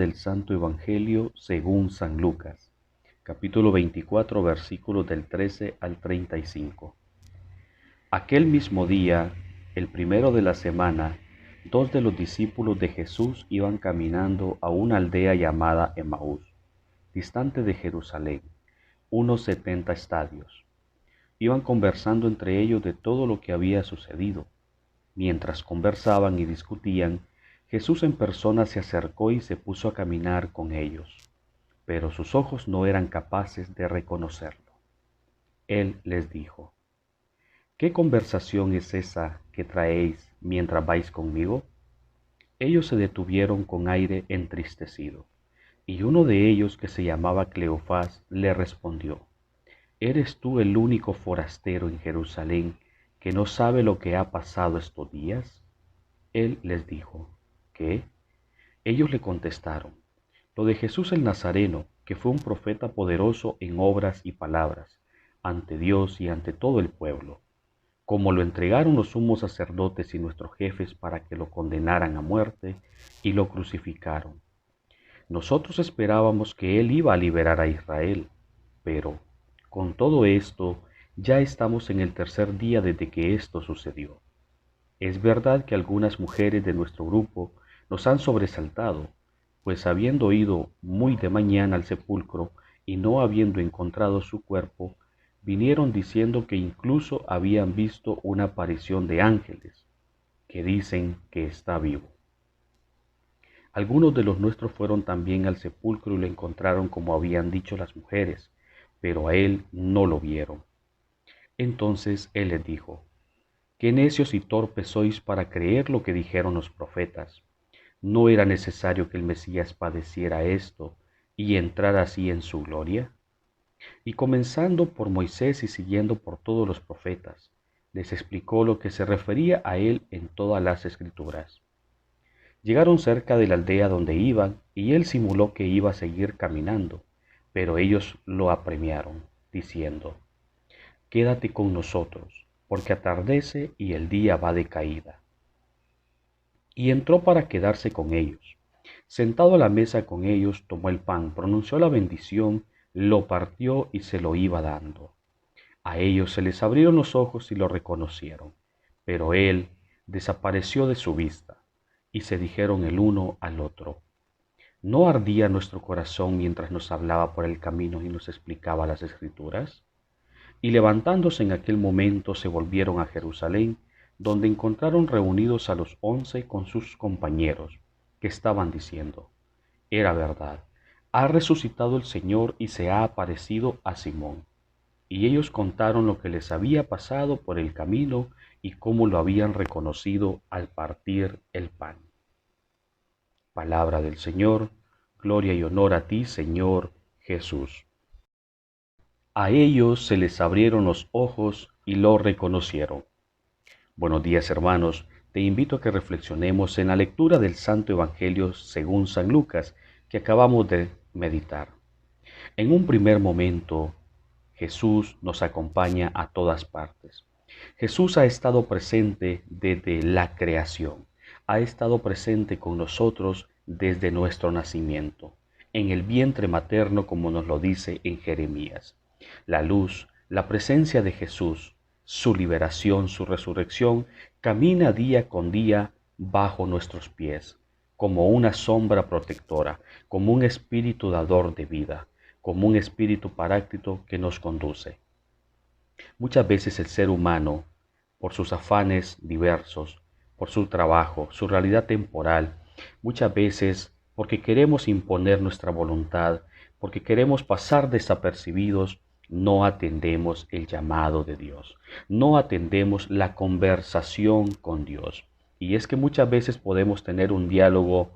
del Santo Evangelio según San Lucas, capítulo 24, versículos del 13 al 35. Aquel mismo día, el primero de la semana, dos de los discípulos de Jesús iban caminando a una aldea llamada Emaús, distante de Jerusalén, unos 70 estadios. Iban conversando entre ellos de todo lo que había sucedido. Mientras conversaban y discutían, Jesús en persona se acercó y se puso a caminar con ellos, pero sus ojos no eran capaces de reconocerlo. Él les dijo: ¿Qué conversación es esa que traéis mientras vais conmigo? Ellos se detuvieron con aire entristecido, y uno de ellos, que se llamaba Cleofás, le respondió: ¿Eres tú el único forastero en Jerusalén que no sabe lo que ha pasado estos días? Él les dijo: ¿Qué? Ellos le contestaron: lo de Jesús el Nazareno, que fue un profeta poderoso en obras y palabras, ante Dios y ante todo el pueblo. Como lo entregaron los sumos sacerdotes y nuestros jefes para que lo condenaran a muerte, y lo crucificaron. Nosotros esperábamos que él iba a liberar a Israel, pero con todo esto ya estamos en el tercer día desde que esto sucedió. Es verdad que algunas mujeres de nuestro grupo nos han sobresaltado, pues habiendo ido muy de mañana al sepulcro y no habiendo encontrado su cuerpo, vinieron diciendo que incluso habían visto una aparición de ángeles, que dicen que está vivo. Algunos de los nuestros fueron también al sepulcro y lo encontraron como habían dicho las mujeres, pero a él no lo vieron. Entonces él les dijo: Qué necios y torpes sois para creer lo que dijeron los profetas. ¿No era necesario que el Mesías padeciera esto y entrara así en su gloria? Y comenzando por Moisés y siguiendo por todos los profetas, les explicó lo que se refería a él en todas las Escrituras. Llegaron cerca de la aldea donde iban, y él simuló que iba a seguir caminando, pero ellos lo apremiaron, diciendo: Quédate con nosotros, porque atardece y el día va de caída. Y entró para quedarse con ellos. Sentado a la mesa con ellos, tomó el pan, pronunció la bendición, lo partió y se lo iba dando. A ellos se les abrieron los ojos y lo reconocieron, pero él desapareció de su vista, y se dijeron el uno al otro: ¿No ardía nuestro corazón mientras nos hablaba por el camino y nos explicaba las Escrituras? Y levantándose en aquel momento se volvieron a Jerusalén, donde encontraron reunidos a los 11 con sus compañeros, que estaban diciendo: Era verdad, ha resucitado el Señor y se ha aparecido a Simón. Y ellos contaron lo que les había pasado por el camino y cómo lo habían reconocido al partir el pan. Palabra del Señor. Gloria y honor a ti, Señor Jesús. A ellos se les abrieron los ojos y lo reconocieron. Buenos días, hermanos. Te invito a que reflexionemos en la lectura del Santo Evangelio según San Lucas que acabamos de meditar. En un primer momento, Jesús nos acompaña a todas partes. Jesús ha estado presente desde la creación, ha estado presente con nosotros desde nuestro nacimiento, en el vientre materno, como nos lo dice en Jeremías. La luz, la presencia de Jesús, su liberación, su resurrección, camina día con día bajo nuestros pies, como una sombra protectora, como un espíritu dador de vida, como un espíritu paráclito que nos conduce. Muchas veces el ser humano, por sus afanes diversos, por su trabajo, su realidad temporal, muchas veces porque queremos imponer nuestra voluntad, porque queremos pasar desapercibidos, no atendemos el llamado de Dios, no atendemos la conversación con Dios. Y es que muchas veces podemos tener un diálogo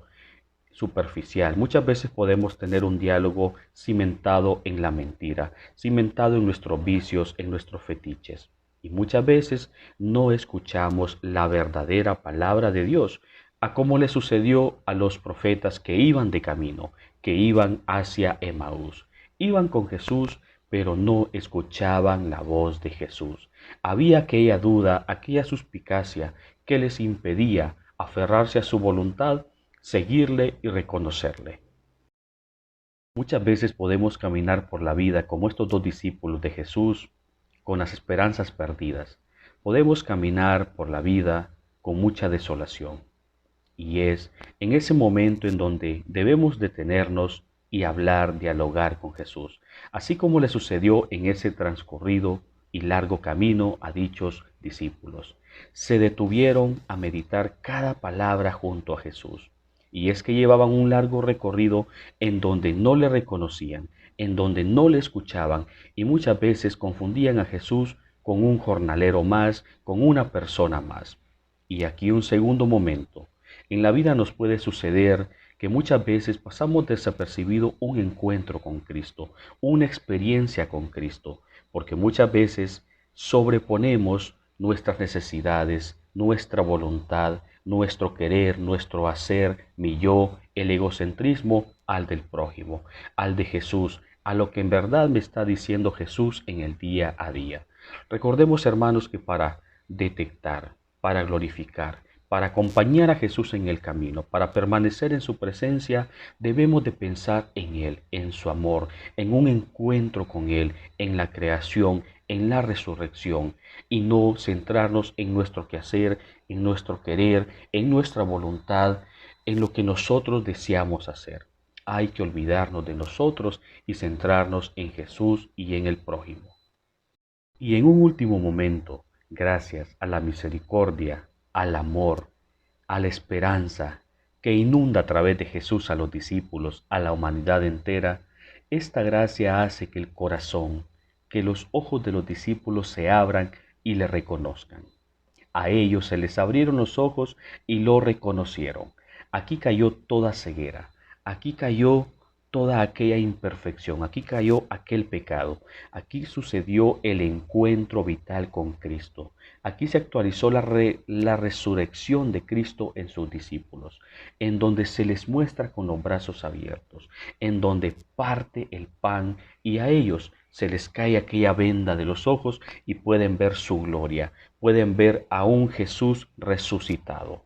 superficial. Muchas veces podemos tener un diálogo cimentado en la mentira, cimentado en nuestros vicios, en nuestros fetiches. Y muchas veces no escuchamos la verdadera palabra de Dios, a como le sucedió a los profetas que iban de camino, que iban hacia Emaús. Iban con Jesús, pero no escuchaban la voz de Jesús. Había aquella duda, aquella suspicacia que les impedía aferrarse a su voluntad, seguirle y reconocerle. Muchas veces podemos caminar por la vida como estos dos discípulos de Jesús, con las esperanzas perdidas. Podemos caminar por la vida con mucha desolación. Y es en ese momento en donde debemos detenernos y hablar, dialogar con Jesús, así como le sucedió en ese transcurrido y largo camino a dichos discípulos. Se detuvieron a meditar cada palabra junto a Jesús. Y es que llevaban un largo recorrido en donde no le reconocían, en donde no le escuchaban y muchas veces confundían a Jesús con un jornalero más, con una persona más. Y aquí un segundo momento. En la vida nos puede suceder que muchas veces pasamos desapercibido un encuentro con Cristo, una experiencia con Cristo, porque muchas veces sobreponemos nuestras necesidades, nuestra voluntad, nuestro querer, nuestro hacer, mi yo, el egocentrismo al del prójimo, al de Jesús, a lo que en verdad me está diciendo Jesús en el día a día. Recordemos, hermanos, que para detectar, para glorificar, para acompañar a Jesús en el camino, para permanecer en su presencia, debemos de pensar en Él, en su amor, en un encuentro con Él, en la creación, en la resurrección, y no centrarnos en nuestro quehacer, en nuestro querer, en nuestra voluntad, en lo que nosotros deseamos hacer. Hay que olvidarnos de nosotros y centrarnos en Jesús y en el prójimo. Y en un último momento, gracias a la misericordia, al amor, a la esperanza que inunda a través de Jesús a los discípulos, a la humanidad entera, esta gracia hace que el corazón, que los ojos de los discípulos se abran y le reconozcan. A ellos se les abrieron los ojos y lo reconocieron. Aquí cayó toda ceguera, aquí cayó toda aquella imperfección, aquí cayó aquel pecado, aquí sucedió el encuentro vital con Cristo, aquí se actualizó la resurrección de Cristo en sus discípulos, en donde se les muestra con los brazos abiertos, en donde parte el pan y a ellos se les cae aquella venda de los ojos y pueden ver su gloria, pueden ver a un Jesús resucitado.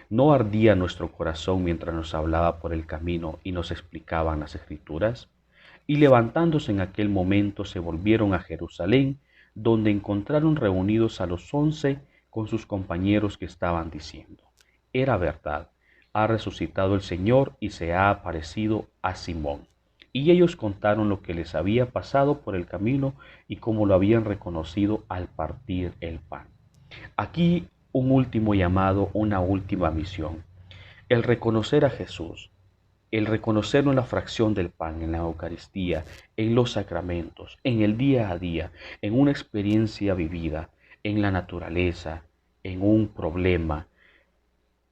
¿No ardía nuestro corazón mientras nos hablaba por el camino y nos explicaban las Escrituras? Y levantándose en aquel momento se volvieron a Jerusalén, donde encontraron reunidos a los 11 con sus compañeros que estaban diciendo: era verdad, ha resucitado el Señor y se ha aparecido a Simón. Y ellos contaron lo que les había pasado por el camino y cómo lo habían reconocido al partir el pan. Aquí un último llamado, una última misión: el reconocer a Jesús, el reconocerlo en la fracción del pan, en la Eucaristía, en los sacramentos, en el día a día, en una experiencia vivida, en la naturaleza, en un problema.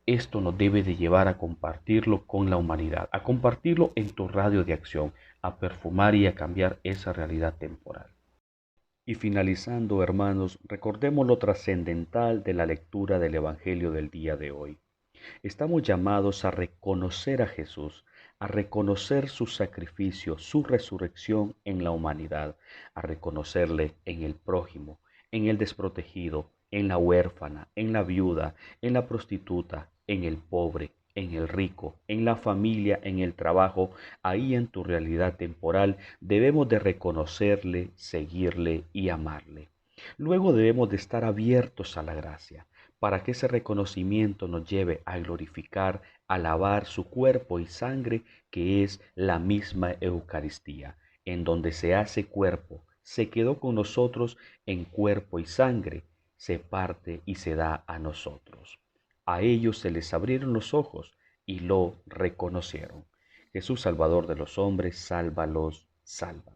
Esto nos debe de llevar a compartirlo con la humanidad, a compartirlo en tu radio de acción, a perfumar y a cambiar esa realidad temporal. Y finalizando, hermanos, recordemos lo trascendental de la lectura del Evangelio del día de hoy. Estamos llamados a reconocer a Jesús, a reconocer su sacrificio, su resurrección en la humanidad, a reconocerle en el prójimo, en el desprotegido, en la huérfana, en la viuda, en la prostituta, en el pobre, en el rico, en la familia, en el trabajo, ahí en tu realidad temporal, debemos de reconocerle, seguirle y amarle. Luego debemos de estar abiertos a la gracia, para que ese reconocimiento nos lleve a glorificar, a alabar su cuerpo y sangre, que es la misma Eucaristía, en donde se hace cuerpo, se quedó con nosotros en cuerpo y sangre, se parte y se da a nosotros. A ellos se les abrieron los ojos y lo reconocieron. Jesús, Salvador de los hombres, sálvalos, sálvalos.